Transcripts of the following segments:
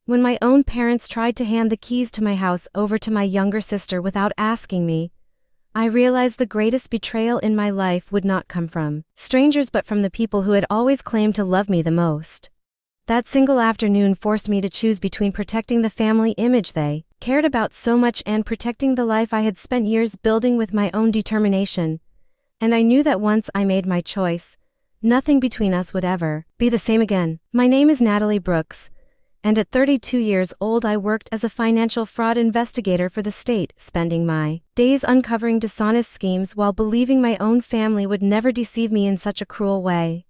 When my own parents tried to hand the keys to my house over to my younger sister without asking me, I realized the greatest betrayal in my life would not come from strangers but from the people who had always claimed to love me the most. That single afternoon forced me to choose between protecting the family image they cared about so much and protecting the life I had spent years building with my own determination. And I knew that once I made my choice, nothing between us would ever be the same again. My name is Natalie Brooks, and at 32 years old I worked as a financial fraud investigator for the state, spending my days uncovering dishonest schemes while believing my own family would never deceive me in such a cruel way.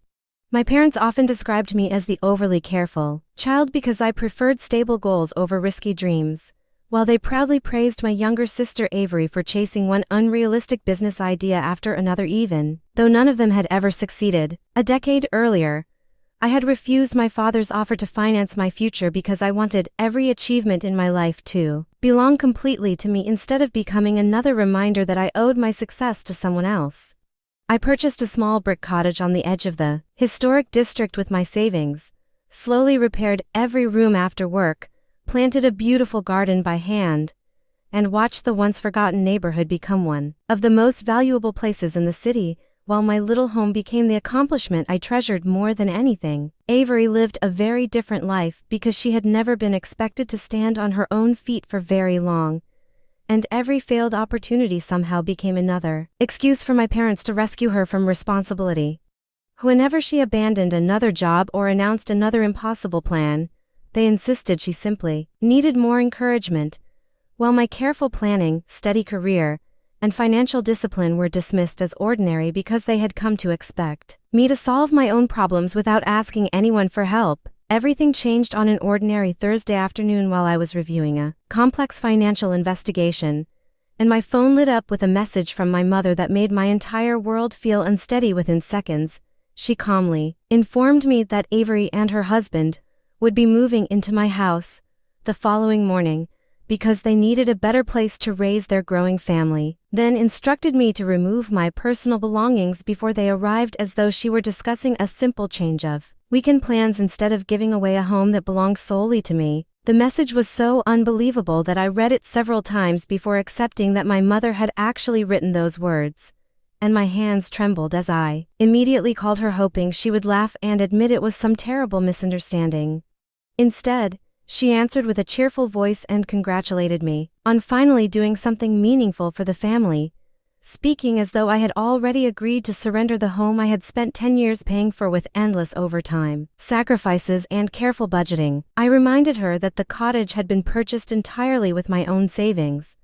My parents often described me as the overly careful child because I preferred stable goals over risky dreams, while they proudly praised my younger sister Avery for chasing one unrealistic business idea after another even though none of them had ever succeeded. A decade earlier, I had refused my father's offer to finance my future because I wanted every achievement in my life to belong completely to me instead of becoming another reminder that I owed my success to someone else. I purchased a small brick cottage on the edge of the historic district with my savings, slowly repaired every room after work, planted a beautiful garden by hand, and watched the once forgotten neighborhood become one of the most valuable places in the city, while my little home became the accomplishment I treasured more than anything. Avery lived a very different life because she had never been expected to stand on her own feet for very long, and every failed opportunity somehow became another excuse for my parents to rescue her from responsibility. Whenever she abandoned another job or announced another impossible plan, they insisted she simply needed more encouragement, while my careful planning, steady career, and financial discipline were dismissed as ordinary because they had come to expect me to solve my own problems without asking anyone for help. Everything changed on an ordinary Thursday afternoon while I was reviewing a complex financial investigation, and my phone lit up with a message from my mother that made my entire world feel unsteady within seconds. She calmly informed me that Avery and her husband would be moving into my house the following morning because they needed a better place to raise their growing family, then instructed me to remove my personal belongings before they arrived, as though she were discussing a simple change of weekend plans instead of giving away a home that belonged solely to me. The message was so unbelievable that I read it several times before accepting that my mother had actually written those words, and my hands trembled as I immediately called her, hoping she would laugh and admit it was some terrible misunderstanding. Instead, she answered with a cheerful voice and congratulated me on finally doing something meaningful for the family, speaking as though I had already agreed to surrender the home I had spent 10 years paying for with endless overtime, sacrifices, and careful budgeting. I reminded her that the cottage had been purchased entirely with my own savings,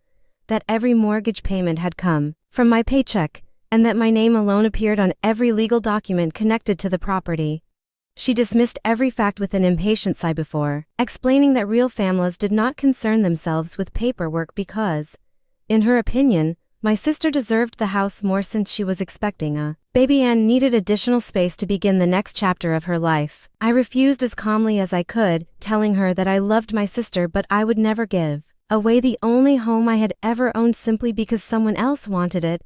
that every mortgage payment had come from my paycheck, and that my name alone appeared on every legal document connected to the property. She dismissed every fact with an impatient sigh before explaining that real families did not concern themselves with paperwork because, in her opinion, my sister deserved the house more since she was expecting a baby and needed additional space to begin the next chapter of her life. I refused as calmly as I could, telling her that I loved my sister but I would never give away the only home I had ever owned simply because someone else wanted it.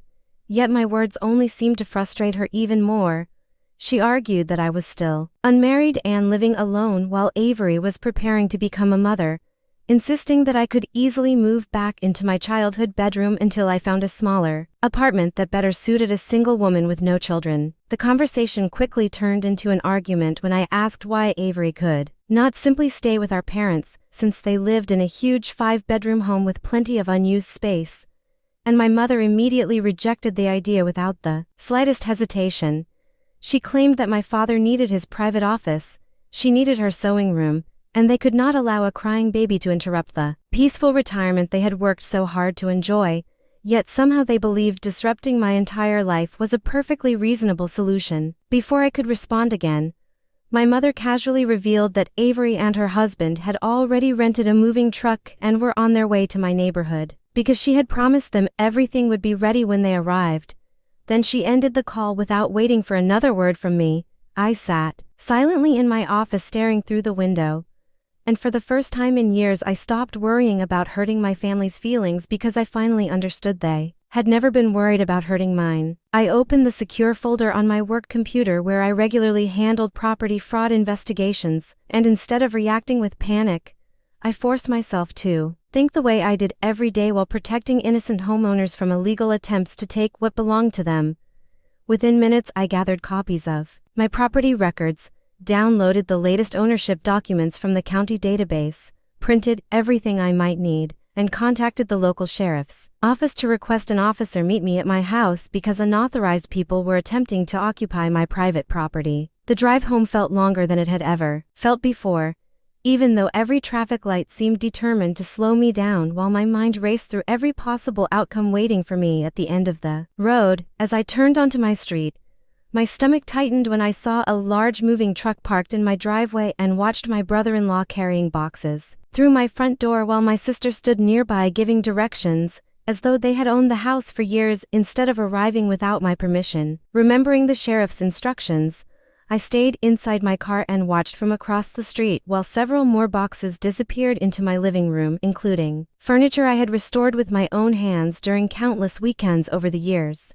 Yet my words only seemed to frustrate her even more. She argued that I was still unmarried and living alone while Avery was preparing to become a mother, insisting that I could easily move back into my childhood bedroom until I found a smaller apartment that better suited a single woman with no children. The conversation quickly turned into an argument when I asked why Avery could not simply stay with our parents, since they lived in a huge 5-bedroom home with plenty of unused space, and my mother immediately rejected the idea without the slightest hesitation. She claimed that my father needed his private office, she needed her sewing room, and they could not allow a crying baby to interrupt the peaceful retirement they had worked so hard to enjoy, yet somehow they believed disrupting my entire life was a perfectly reasonable solution. Before I could respond again, my mother casually revealed that Avery and her husband had already rented a moving truck and were on their way to my neighborhood, because she had promised them everything would be ready when they arrived. Then she ended the call without waiting for another word from me. I sat silently in my office staring through the window, and for the first time in years I stopped worrying about hurting my family's feelings because I finally understood they had never been worried about hurting mine. I opened the secure folder on my work computer where I regularly handled property fraud investigations, and instead of reacting with panic, I forced myself to think the way I did every day while protecting innocent homeowners from illegal attempts to take what belonged to them. Within minutes, I gathered copies of my property records, downloaded the latest ownership documents from the county database, printed everything I might need, and contacted the local sheriff's office to request an officer meet me at my house because unauthorized people were attempting to occupy my private property. The drive home felt longer than it had ever felt before, even though every traffic light seemed determined to slow me down while my mind raced through every possible outcome waiting for me at the end of the road. As I turned onto my street, my stomach tightened when I saw a large moving truck parked in my driveway and watched my brother-in-law carrying boxes through my front door while my sister stood nearby giving directions, as though they had owned the house for years instead of arriving without my permission. Remembering the sheriff's instructions, I stayed inside my car and watched from across the street while several more boxes disappeared into my living room, including furniture I had restored with my own hands during countless weekends over the years.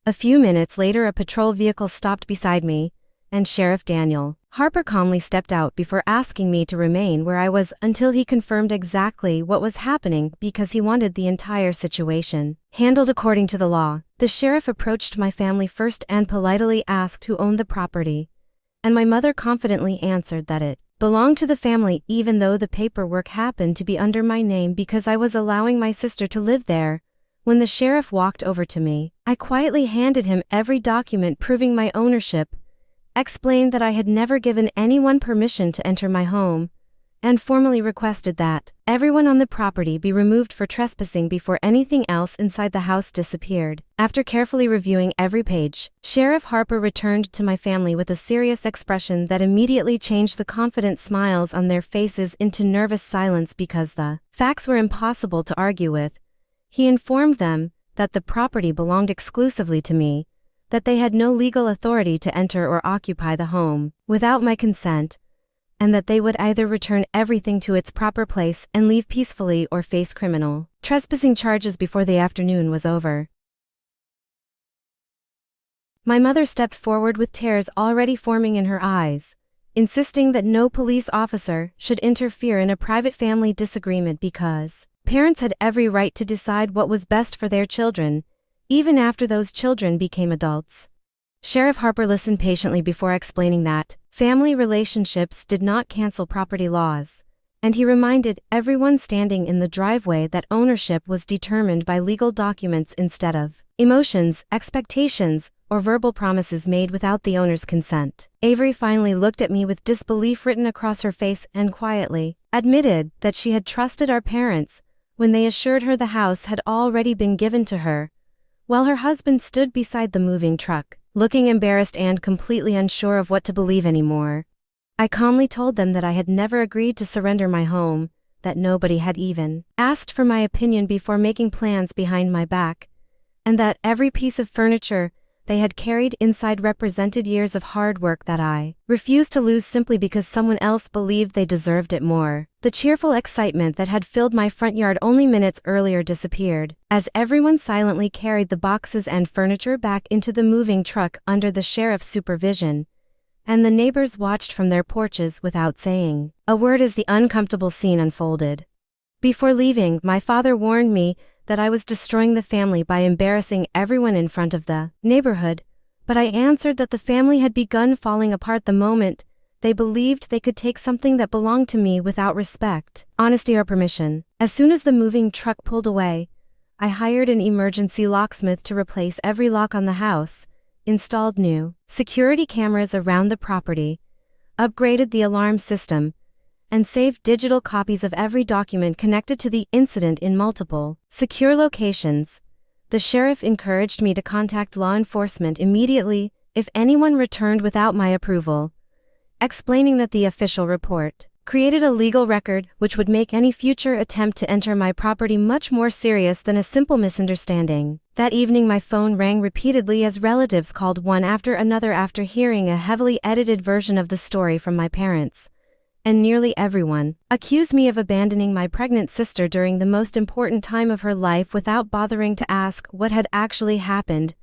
A few minutes later, a patrol vehicle stopped beside me, and Sheriff Daniel Harper calmly stepped out before asking me to remain where I was until he confirmed exactly what was happening because he wanted the entire situation handled according to the law. The sheriff approached my family first and politely asked who owned the property, and my mother confidently answered that it belonged to the family even though the paperwork happened to be under my name because I was allowing my sister to live there. When the sheriff walked over to me, I quietly handed him every document proving my ownership, explained that I had never given anyone permission to enter my home, and formally requested that everyone on the property be removed for trespassing before anything else inside the house disappeared. After carefully reviewing every page, Sheriff Harper returned to my family with a serious expression that immediately changed the confident smiles on their faces into nervous silence because the facts were impossible to argue with. He informed them that the property belonged exclusively to me, that they had no legal authority to enter or occupy the home without my consent, and that they would either return everything to its proper place and leave peacefully or face criminal trespassing charges before the afternoon was over. My mother stepped forward with tears already forming in her eyes, insisting that no police officer should interfere in a private family disagreement because parents had every right to decide what was best for their children, even after those children became adults. Sheriff Harper listened patiently before explaining that family relationships did not cancel property laws, and he reminded everyone standing in the driveway that ownership was determined by legal documents instead of emotions, expectations, or verbal promises made without the owner's consent. Avery finally looked at me with disbelief written across her face and quietly admitted that she had trusted our parents when they assured her the house had already been given to her, while her husband stood beside the moving truck, looking embarrassed and completely unsure of what to believe anymore. I calmly told them that I had never agreed to surrender my home, that nobody had even asked for my opinion before making plans behind my back, and that every piece of furniture they had carried inside represented years of hard work that I refused to lose simply because someone else believed they deserved it more. The cheerful excitement that had filled my front yard only minutes earlier disappeared, as everyone silently carried the boxes and furniture back into the moving truck under the sheriff's supervision, and the neighbors watched from their porches without saying a word as the uncomfortable scene unfolded. Before leaving, my father warned me that I was destroying the family by embarrassing everyone in front of the neighborhood, but I answered that the family had begun falling apart the moment they believed they could take something that belonged to me without respect, honesty, or permission. As soon as the moving truck pulled away, I hired an emergency locksmith to replace every lock on the house, installed new security cameras around the property, upgraded the alarm system, and saved digital copies of every document connected to the incident in multiple secure locations. The sheriff encouraged me to contact law enforcement immediately if anyone returned without my approval, explaining that the official report created a legal record which would make any future attempt to enter my property much more serious than a simple misunderstanding. That evening my phone rang repeatedly as relatives called one after another after hearing a heavily edited version of the story from my parents, and nearly everyone accused me of abandoning my pregnant sister during the most important time of her life without bothering to ask what had actually happened.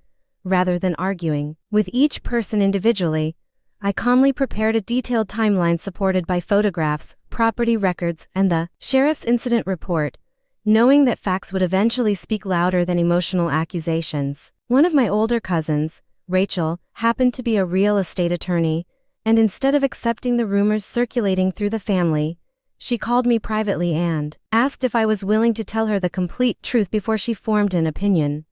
Rather than arguing with each person individually, I calmly prepared a detailed timeline supported by photographs, property records, and the sheriff's incident report, knowing that facts would eventually speak louder than emotional accusations. One of my older cousins, Rachel, happened to be a real estate attorney, and instead of accepting the rumors circulating through the family, she called me privately and asked if I was willing to tell her the complete truth before she formed an opinion.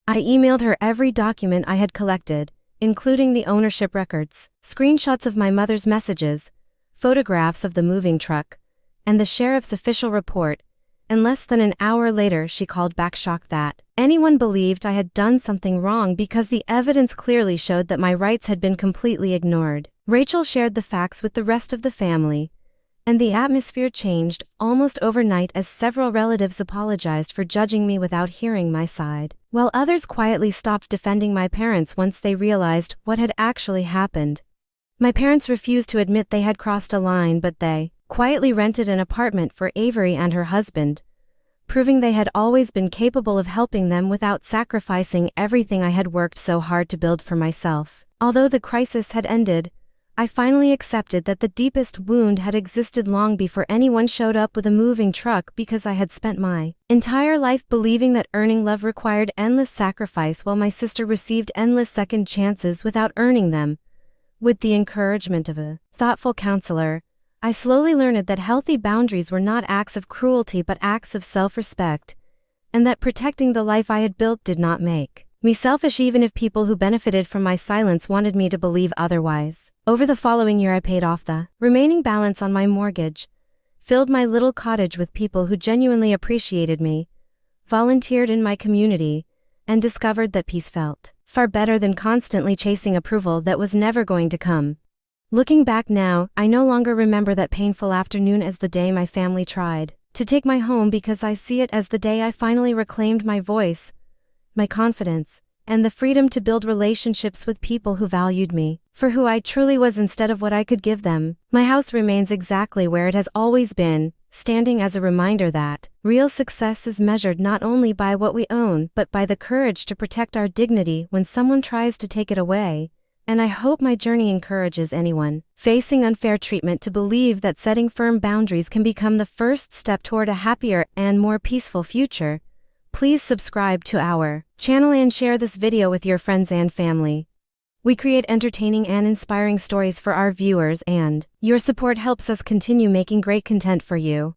I emailed her every document I had collected, including the ownership records, screenshots of my mother's messages, photographs of the moving truck, and the sheriff's official report, and less than an hour later she called back shocked that anyone believed I had done something wrong because the evidence clearly showed that my rights had been completely ignored. Rachel shared the facts with the rest of the family, and the atmosphere changed almost overnight as several relatives apologized for judging me without hearing my side, while others quietly stopped defending my parents once they realized what had actually happened. My parents refused to admit they had crossed a line, but they quietly rented an apartment for Avery and her husband, proving they had always been capable of helping them without sacrificing everything I had worked so hard to build for myself. Although the crisis had ended, I finally accepted that the deepest wound had existed long before anyone showed up with a moving truck because I had spent my entire life believing that earning love required endless sacrifice while my sister received endless second chances without earning them. With the encouragement of a thoughtful counselor, I slowly learned that healthy boundaries were not acts of cruelty but acts of self-respect, and that protecting the life I had built did not make me selfish even if people who benefited from my silence wanted me to believe otherwise. Over the following year I paid off the remaining balance on my mortgage, filled my little cottage with people who genuinely appreciated me, volunteered in my community, and discovered that peace felt far better than constantly chasing approval that was never going to come. Looking back now, I no longer remember that painful afternoon as the day my family tried to take my home because I see it as the day I finally reclaimed my voice, my confidence, and the freedom to build relationships with people who valued me for who I truly was instead of what I could give them. My house remains exactly where it has always been, standing as a reminder that real success is measured not only by what we own but by the courage to protect our dignity when someone tries to take it away. And I hope my journey encourages anyone facing unfair treatment to believe that setting firm boundaries can become the first step toward a happier and more peaceful future. Please subscribe to our channel and share this video with your friends and family. We create entertaining and inspiring stories for our viewers, and your support helps us continue making great content for you.